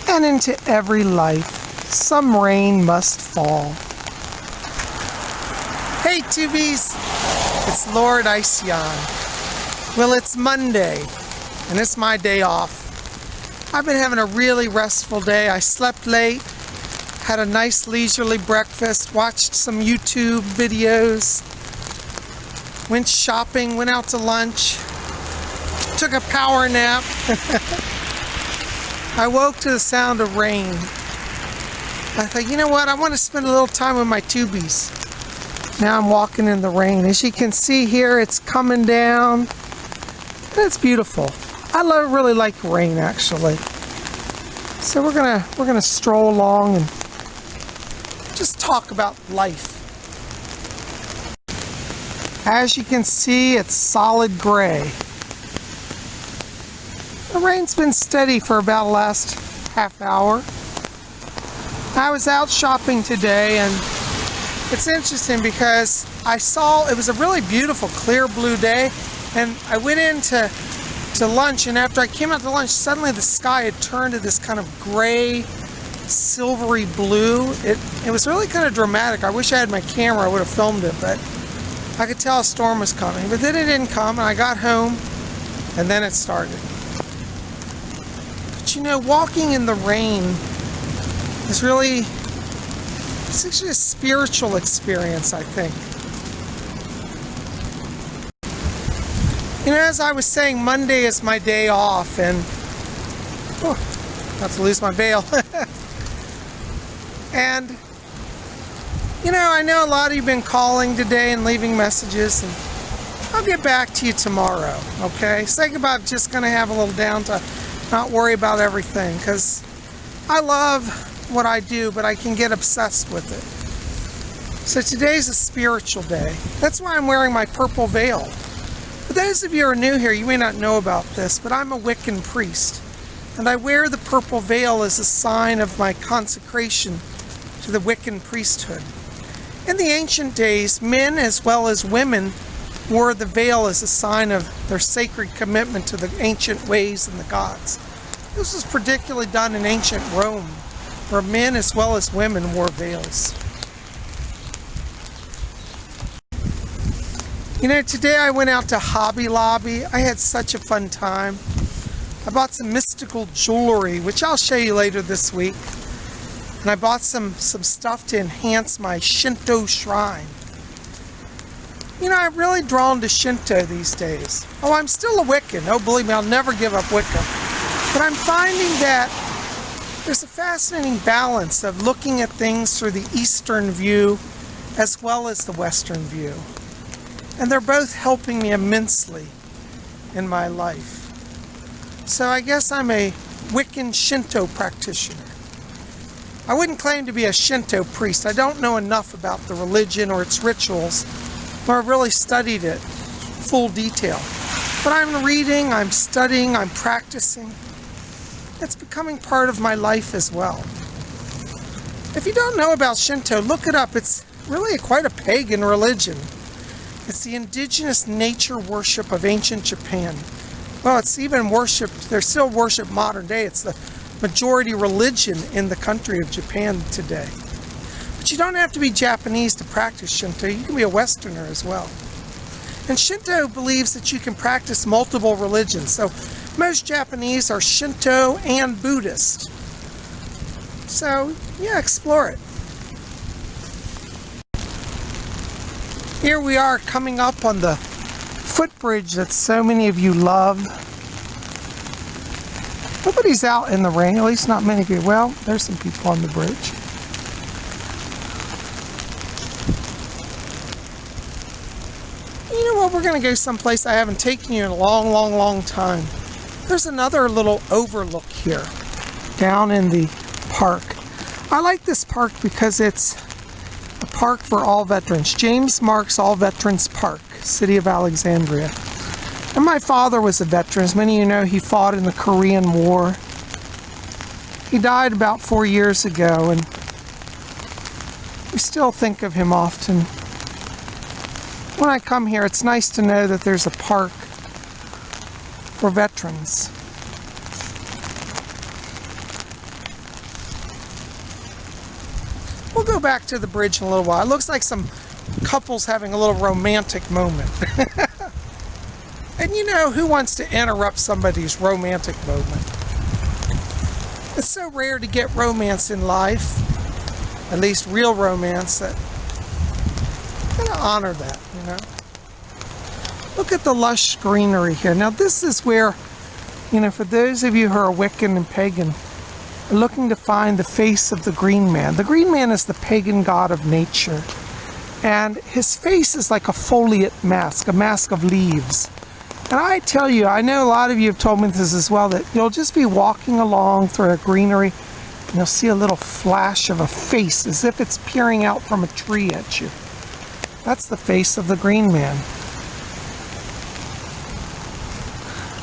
and into every life some rain must fall. Hey Tubies, it's Lord Ision. Well, it's Monday, and it's my day off. I've been having a really restful day. I slept late, had a nice leisurely breakfast, watched some YouTube videos, went shopping, went out to lunch, took a power nap. I woke to the sound of rain. I thought, you know what, I want to spend a little time with my tubies. Now I'm walking in the rain. As you can see here, it's coming down. It's beautiful. I really like rain, actually. So we're gonna stroll along and just talk about life. As you can see, it's solid gray. The rain's been steady for about the last half hour. I was out shopping today, and it's interesting because I saw it was a really beautiful clear blue day, and I went into lunch, and after I came out to lunch, suddenly the sky had turned to this kind of gray, silvery blue. It was really kind of dramatic. I wish I had my camera, I would have filmed it, but I could tell a storm was coming. But then it didn't come, and I got home, and then it started. But you know, walking in the rain is really, it's actually a spiritual experience, I think. You know, as I was saying, Monday is my day off, and not to lose my veil. And you know, I know a lot of you have been calling today and leaving messages, and I'll get back to you tomorrow, okay? Think about just going to have a little downtime, not worry about everything, because I love what I do, but I can get obsessed with it. So today's a spiritual day. That's why I'm wearing my purple veil. For those of you who are new here, you may not know about this, but I'm a Wiccan priest, and I wear the purple veil as a sign of my consecration to the Wiccan priesthood. In the ancient days, men as well as women wore the veil as a sign of their sacred commitment to the ancient ways and the gods. This was particularly done in ancient Rome, where men as well as women wore veils. You know, today I went out to Hobby Lobby. I had such a fun time. I bought some mystical jewelry, which I'll show you later this week. And I bought some stuff to enhance my Shinto shrine. You know, I'm really drawn to Shinto these days. Oh, I'm still a Wiccan. Oh, believe me, I'll never give up Wicca. But I'm finding that there's a fascinating balance of looking at things through the Eastern view as well as the Western view. And they're both helping me immensely in my life. So I guess I'm a Wiccan Shinto practitioner. I wouldn't claim to be a Shinto priest. I don't know enough about the religion or its rituals, nor I've really studied it full detail. But I'm reading, I'm studying, I'm practicing. It's becoming part of my life as well. If you don't know about Shinto, look it up. It's really quite a pagan religion. It's the indigenous nature worship of ancient Japan. Well, it's even worshipped, they're still worshipped modern day. It's the majority religion in the country of Japan today. But you don't have to be Japanese to practice Shinto. You can be a Westerner as well. And Shinto believes that you can practice multiple religions. So most Japanese are Shinto and Buddhist. So, yeah, explore it. Here we are coming up on the footbridge that so many of you love. Nobody's out in the rain, at least not many people. Well, there's some people on the bridge. You know what, we're going to go someplace I haven't taken you in a long time. There's another little overlook here, down in the park. I like this park because it's a park for all veterans. James Marks All Veterans Park, City of Alexandria. And my father was a veteran. As many of you know, he fought in the Korean War. He died about 4 years ago, and we still think of him often. When I come here, it's nice to know that there's a park for veterans. We'll go back to the bridge in a little while. It looks like some couples having a little romantic moment. And you know, who wants to interrupt somebody's romantic moment? It's so rare to get romance in life, at least real romance, that I'm going to honor that, you know. Look at the lush greenery here. Now this is where, you know, for those of you who are Wiccan and Pagan, are looking to find the face of the Green Man. The Green Man is the pagan god of nature. And his face is like a foliate mask, a mask of leaves. And I tell you, I know a lot of you have told me this as well, that you'll just be walking along through a greenery and you'll see a little flash of a face as if it's peering out from a tree at you. That's the face of the Green Man.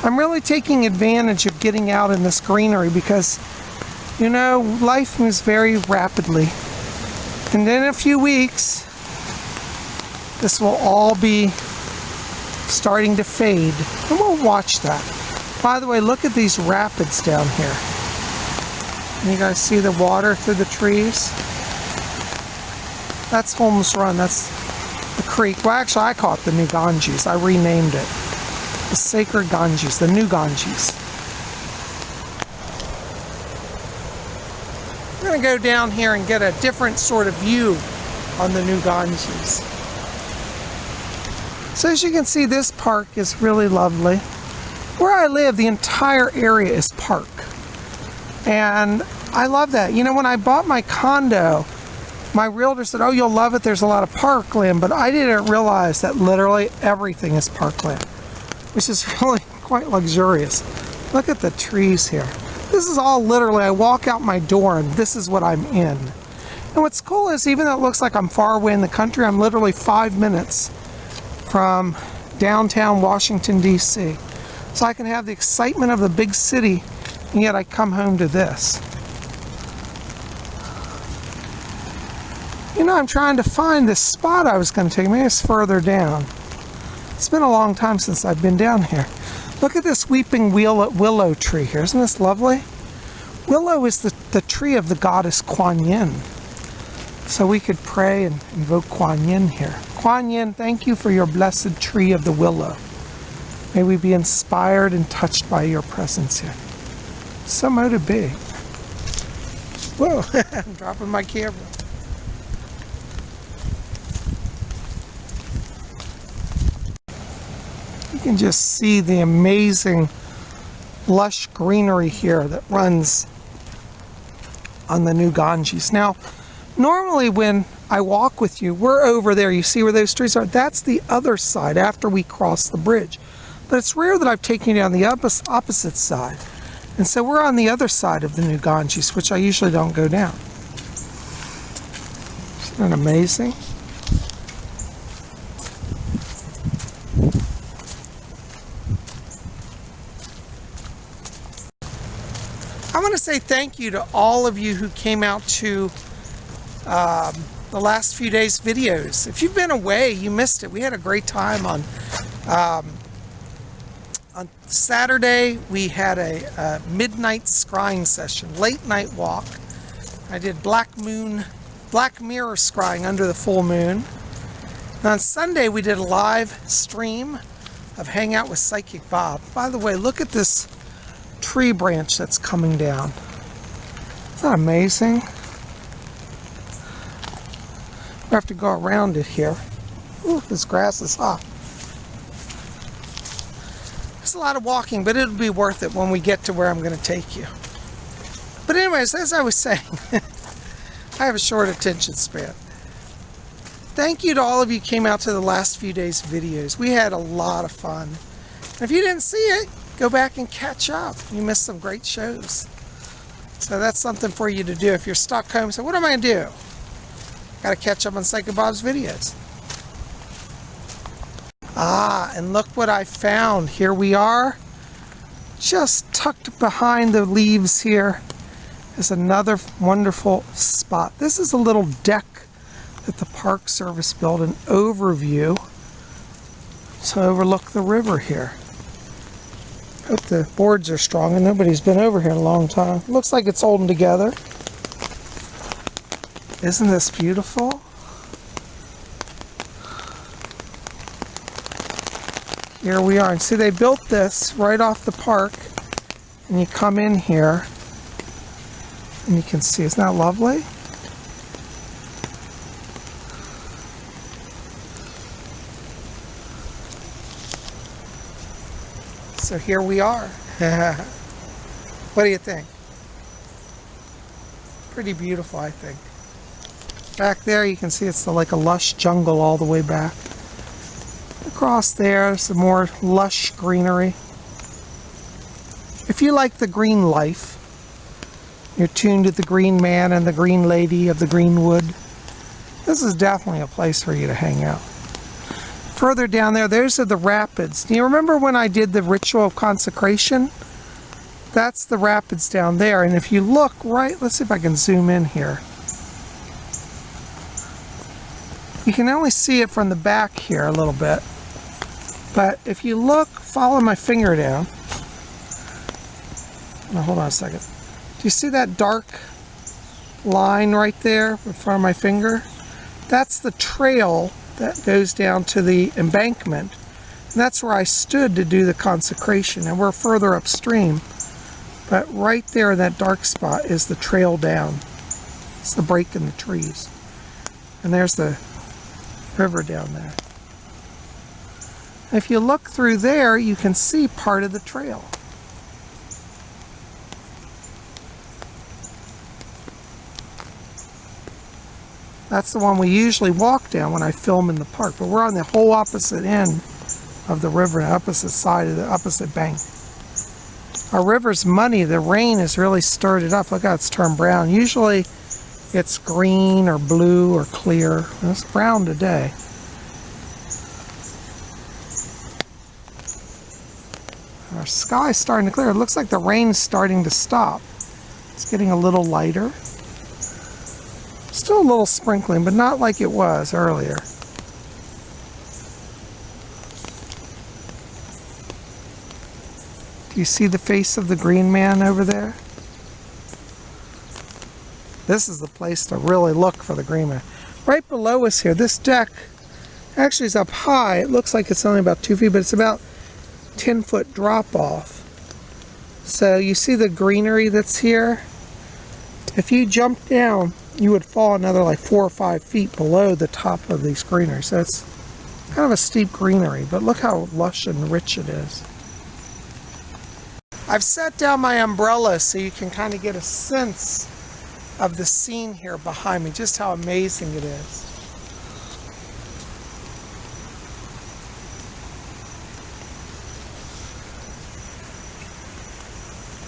I'm really taking advantage of getting out in this greenery because, you know, life moves very rapidly. And in a few weeks, this will all be starting to fade, and we'll watch that. By the way, look at these rapids down here. Can you guys see the water through the trees? That's Holmes Run. That's the creek. Well, actually, I call it the New Ganges. I renamed it. The Sacred Ganges, the New Ganges. We're going to go down here and get a different sort of view on the New Ganges. So as you can see, this park is really lovely. Where I live, the entire area is park. And I love that. You know, when I bought my condo, my realtor said, oh, you'll love it, there's a lot of parkland, but I didn't realize that literally everything is parkland, which is really quite luxurious. Look at the trees here. This is all literally, I walk out my door and this is what I'm in. And what's cool is, even though it looks like I'm far away in the country, I'm literally 5 minutes from downtown Washington, D.C. So I can have the excitement of the big city, and yet I come home to this. You know, I'm trying to find this spot I was going to take. Maybe it's further down. It's been a long time since I've been down here. Look at this weeping willow tree here. Isn't this lovely? Willow is the tree of the goddess Kuan Yin. So we could pray and invoke Kuan Yin here. Kuan Yin, thank you for your blessed tree of the willow. May we be inspired and touched by your presence here. So might it be. Whoa, I'm dropping my camera. You can just see the amazing lush greenery here that runs on the New Ganges. Now, normally when I walk with you, we're over there. You see where those trees are? That's the other side after we cross the bridge. But it's rare that I've taken you down the opposite side. And so we're on the other side of the New Ganges, which I usually don't go down. Isn't that amazing? I want to say thank you to all of you who came out to the last few days' videos. If you've been away, you missed it. We had a great time on Saturday. We had a midnight scrying session, late night walk. I did black mirror scrying under the full moon. And on Sunday, we did a live stream of Hangout with Psychic Bob. By the way, look at this tree branch that's coming down. Isn't that amazing? We have to go around it here. Ooh, this grass is hot. It's a lot of walking, but it'll be worth it when we get to where I'm going to take you. But anyways, as I was saying, I have a short attention span. Thank you to all of you who came out to the last few days' videos. We had a lot of fun. And if you didn't see it, go back and catch up. You missed some great shows. So that's something for you to do. If you're stuck home, so what am I going to do? Got to catch up on Psychic Bob's videos. Ah, and look what I found. Here we are. Just tucked behind the leaves here is another wonderful spot. This is a little deck that the Park Service built, an overview to overlook the river here. Hope the boards are strong and nobody's been over here in a long time. Looks like it's holding together. Isn't this beautiful? Here we are. And see, they built this right off the park. And you come in here and you can see, isn't that lovely? So here we are. What do you think? Pretty beautiful, I think. Back there you can see it's like a lush jungle all the way back. Across there, some more lush greenery. If you like the green life, you're tuned to the green man and the green lady of the green wood, this is definitely a place for you to hang out. Further down there, those are the rapids. Do you remember when I did the ritual of consecration? That's the rapids down there. And if you look right, let's see if I can zoom in here. You can only see it from the back here a little bit. But if you look, follow my finger down. Now, hold on a second. Do you see that dark line right there in front of my finger? That's the trail that goes down to the embankment. And that's where I stood to do the consecration. And we're further upstream. But right there in that dark spot is the trail down. It's the break in the trees. And there's the river down there. If you look through there, you can see part of the trail. That's the one we usually walk down when I film in the park, but we're on the whole opposite end of the river, the opposite side of the opposite bank. Our river's muddy. The rain has really stirred it up. Look how it's turned brown. Usually it's green or blue or clear. It's brown today. Our sky's starting to clear. It looks like the rain's starting to stop. It's getting a little lighter. Still a little sprinkling, but not like it was earlier. Do you see the face of the green man over there? This is the place to really look for the green man. Right below us here, this deck actually is up high. It looks like it's only about 2 feet, but it's about 10-foot drop off. So you see the greenery that's here? If you jump down, you would fall another like 4 or 5 feet below the top of these greenery. So it's kind of a steep greenery, but look how lush and rich it is. I've set down my umbrella so you can kind of get a sense of the scene here behind me, just how amazing it is.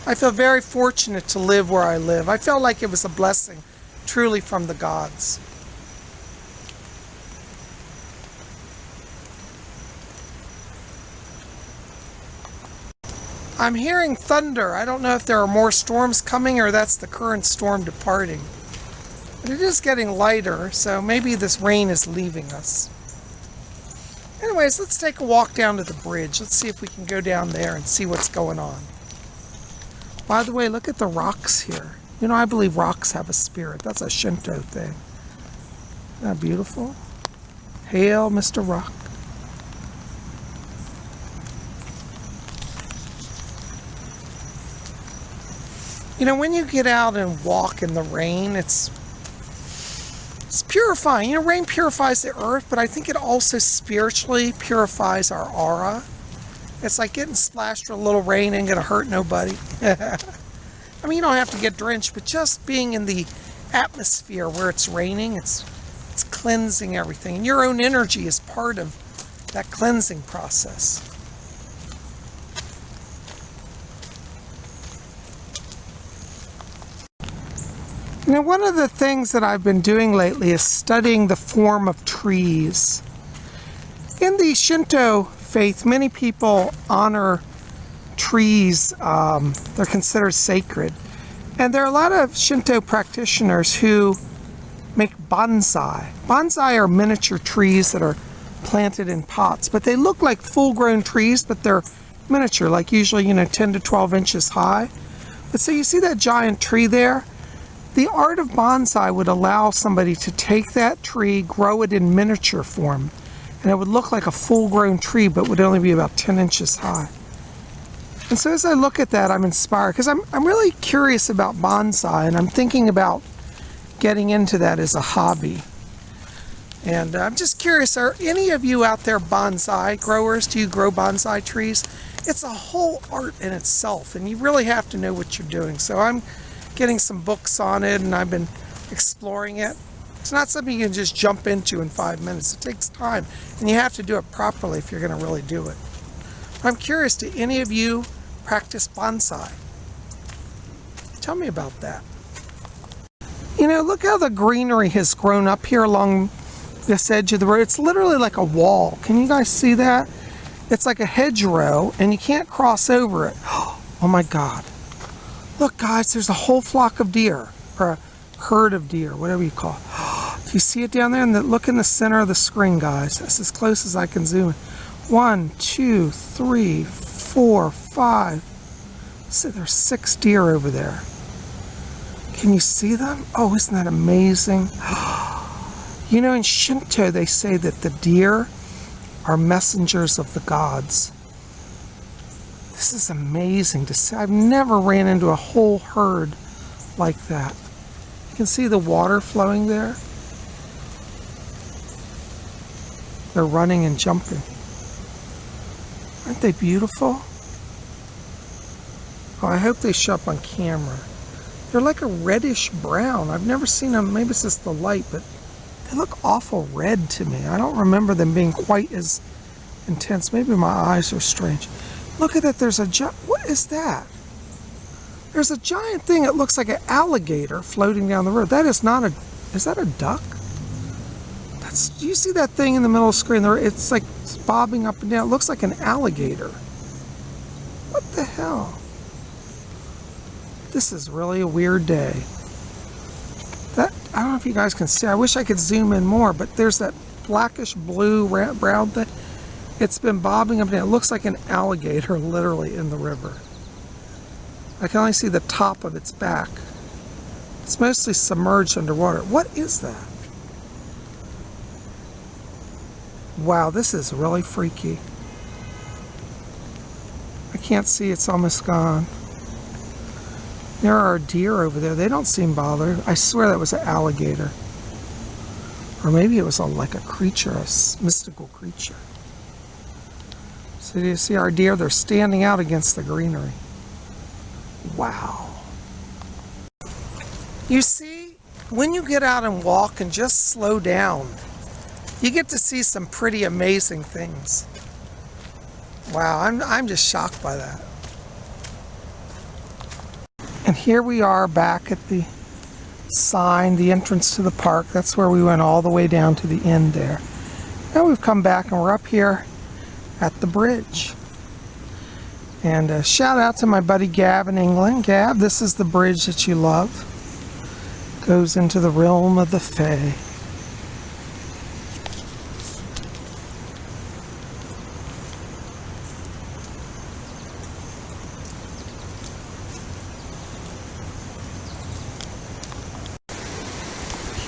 I feel very fortunate to live where I live. I felt like it was a blessing, truly from the gods. I'm hearing thunder. I don't know if there are more storms coming or that's the current storm departing. But it is getting lighter, so maybe this rain is leaving us. Anyways, let's take a walk down to the bridge. Let's see if we can go down there and see what's going on. By the way, look at the rocks here. You know, I believe rocks have a spirit. That's a Shinto thing. Isn't that beautiful? Hail, Mr. Rock. You know, when you get out and walk in the rain, it's purifying. You know, rain purifies the earth, but I think it also spiritually purifies our aura. It's like getting splashed with a little rain ain't gonna hurt nobody. I mean, you don't have to get drenched, but just being in the atmosphere where it's raining, it's cleansing everything. And your own energy is part of that cleansing process. You know, one of the things that I've been doing lately is studying the form of trees. In the Shinto faith, many people honor trees. They're considered sacred. And there are a lot of Shinto practitioners who make bonsai. Bonsai are miniature trees that are planted in pots, but they look like full-grown trees, but they're miniature, like usually, 10 to 12 inches high. But so you see that giant tree there? The art of bonsai would allow somebody to take that tree, grow it in miniature form, and it would look like a full-grown tree, but would only be about 10 inches high. And so as I look at that, I'm inspired, because I'm really curious about bonsai, and I'm thinking about getting into that as a hobby. And I'm just curious, are any of you out there bonsai growers? Do you grow bonsai trees? It's a whole art in itself, and you really have to know what you're doing. So I'm getting some books on it, and I've been exploring it. It's not something you can just jump into in 5 minutes. It takes time, and you have to do it properly if you're going to really do it. I'm curious, do any of you practice bonsai? Tell me about that. You know, look how the greenery has grown up here along this edge of the road. It's literally like a wall. Can you guys see that? It's like a hedgerow, and you can't cross over it. Oh my God. Look, guys, there's a whole flock of deer, or a herd of deer, whatever you call it. Do you see it down there? And look in the center of the screen, guys. That's as close as I can zoom in. 1, 2, 3, 4, 5. So there's 6 deer over there. Can you see them? Oh, isn't that amazing? You know, in Shinto, they say that the deer are messengers of the gods. This is amazing to see. I've never ran into a whole herd like that. You can see the water flowing there. They're running and jumping. Aren't they beautiful? Oh, I hope they show up on camera. They're like a reddish brown. I've never seen them, maybe it's just the light, but they look awful red to me. I don't remember them being quite as intense. Maybe my eyes are strange. Look at that, there's a what is that? There's a giant thing that looks like an alligator floating down the road. That is not a, is that a duck? Do you see that thing in the middle of the screen? It's like bobbing up and down. It looks like an alligator. What the hell? This is really a weird day. I don't know if you guys can see. I wish I could zoom in more, but there's that blackish blue brown thing. It's been bobbing up and down. It looks like an alligator literally in the river. I can only see the top of its back. It's mostly submerged underwater. What is that? Wow, this is really freaky. I can't see, it's almost gone. There are deer over there. They don't seem bothered. I swear that was an alligator. Or maybe it was like a creature, a mystical creature. So do you see our deer? They're standing out against the greenery. Wow. You see, when you get out and walk and just slow down, you get to see some pretty amazing things. Wow, I'm just shocked by that. And here we are back at the sign, the entrance to the park. That's where we went all the way down to the end there. Now we've come back and we're up here at the bridge. And a shout out to my buddy Gav in England. Gav, this is the bridge that you love. Goes into the realm of the Fae.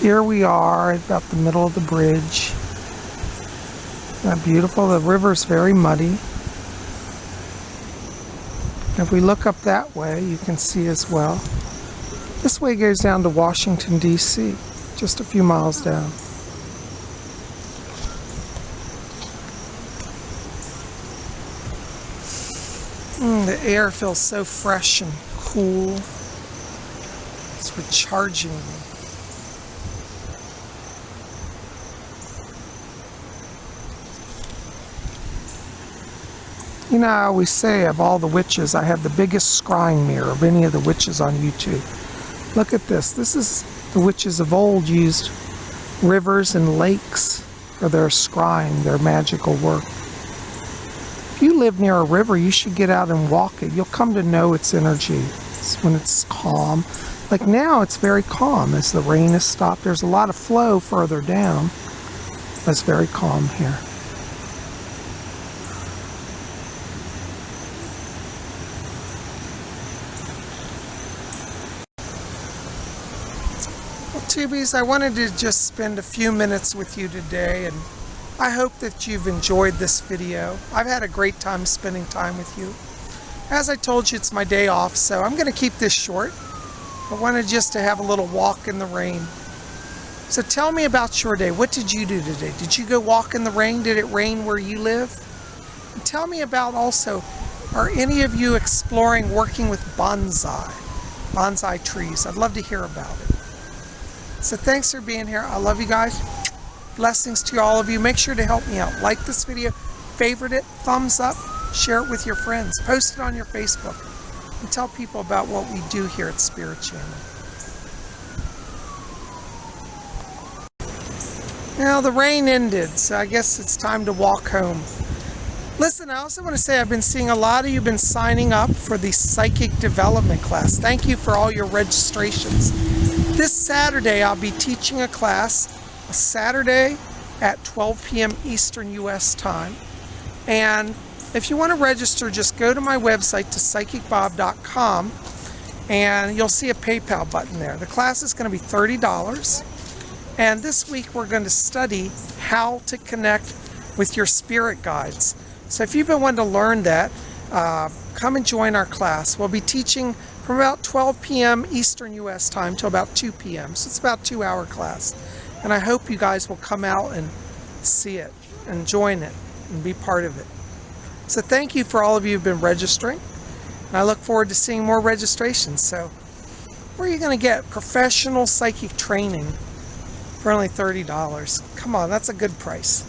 Here we are about the middle of the bridge. Isn't that beautiful? The river's very muddy. If we look up that way, you can see as well. This way goes down to Washington, D.C., just a few miles down. The air feels so fresh and cool. It's recharging me. You know, I always say of all the witches, I have the biggest scrying mirror of any of the witches on YouTube. Look at this. This is the witches of old used rivers and lakes for their scrying, their magical work. If you live near a river, you should get out and walk it. You'll come to know its energy. It's when it's calm. Like now, it's very calm as the rain has stopped. There's a lot of flow further down, but it's very calm here. Tubies, I wanted to just spend a few minutes with you today, and I hope that you've enjoyed this video. I've had a great time spending time with you. As I told you, it's my day off, so I'm going to keep this short. I wanted just to have a little walk in the rain. So tell me about your day. What did you do today? Did you go walk in the rain? Did it rain where you live? And tell me about also, are any of you exploring working with bonsai trees? I'd love to hear about it. So thanks for being here. I love you guys. Blessings to all of you. Make sure to help me out. Like this video, favorite it, thumbs up, share it with your friends, post it on your Facebook, and tell people about what we do here at Spirit Channel. Now the rain ended, so I guess it's time to walk home. Listen, I also want to say I've been seeing a lot of you have been signing up for the Psychic Development class. Thank you for all your registrations. This Saturday I'll be teaching a class, a Saturday at 12 p.m. Eastern U.S. time. And if you want to register, just go to my website to PsychicBob.com and you'll see a PayPal button there. The class is going to be $30. And this week we're going to study how to connect with your spirit guides. So if you've been wanting to learn that, come and join our class. We'll be teaching from about 12 p.m. Eastern U.S. time till about 2 p.m. So it's about a 2-hour class. And I hope you guys will come out and see it and join it and be part of it. So thank you for all of you who've been registering. And I look forward to seeing more registrations. So where are you going to get psychic training for only $30? Come on, that's a good price.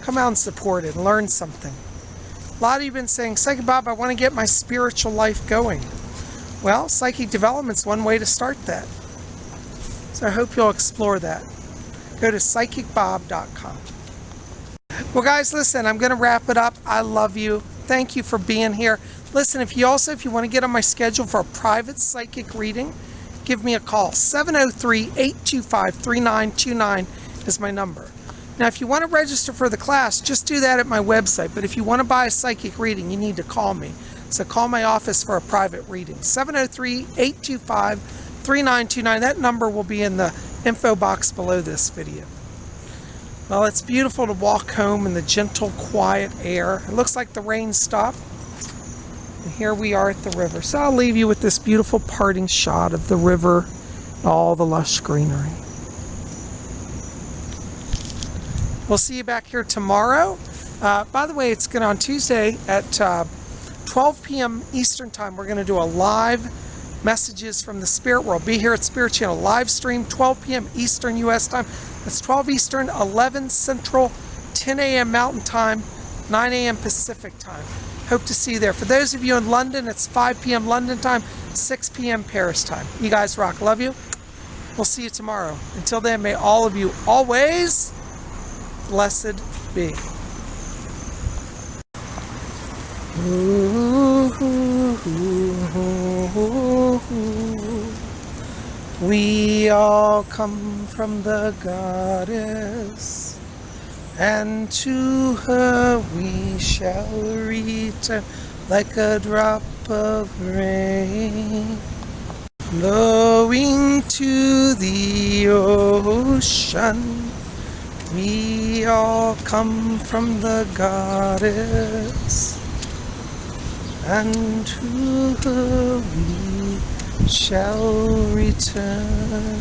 Come out and support it and learn something. A lot of you have been saying, Psychic Bob, I want to get my spiritual life going. Well, psychic development's one way to start that. So I hope you'll explore that. Go to PsychicBob.com. Well, guys, listen, I'm going to wrap it up. I love you. Thank you for being here. Listen, if you want to get on my schedule for a private psychic reading, give me a call. 703-825-3929 is my number. Now, if you want to register for the class, just do that at my website. But if you want to buy a psychic reading, you need to call me. So call my office for a private reading. 703-825-3929. That number will be in the info box below this video. Well, it's beautiful to walk home in the gentle, quiet air. It looks like the rain stopped. And here we are at the river. So I'll leave you with this beautiful parting shot of the river and all the lush greenery. We'll see you back here tomorrow. By the way, it's going to on Tuesday at 12 p.m. Eastern Time. We're going to do a live messages from the spirit world. Be here at Spirit Channel live stream 12 p.m. Eastern U.S. time. That's 12 Eastern, 11 Central, 10 a.m. Mountain Time, 9 a.m. Pacific Time. Hope to see you there. For those of you in London, it's 5 p.m. London time, 6 p.m. Paris time. You guys rock. Love you. We'll see you tomorrow. Until then, may all of you always blessed be. We all come from the goddess, and to her we shall return like a drop of rain, flowing to the ocean. We all come from the goddess, and to her we shall return.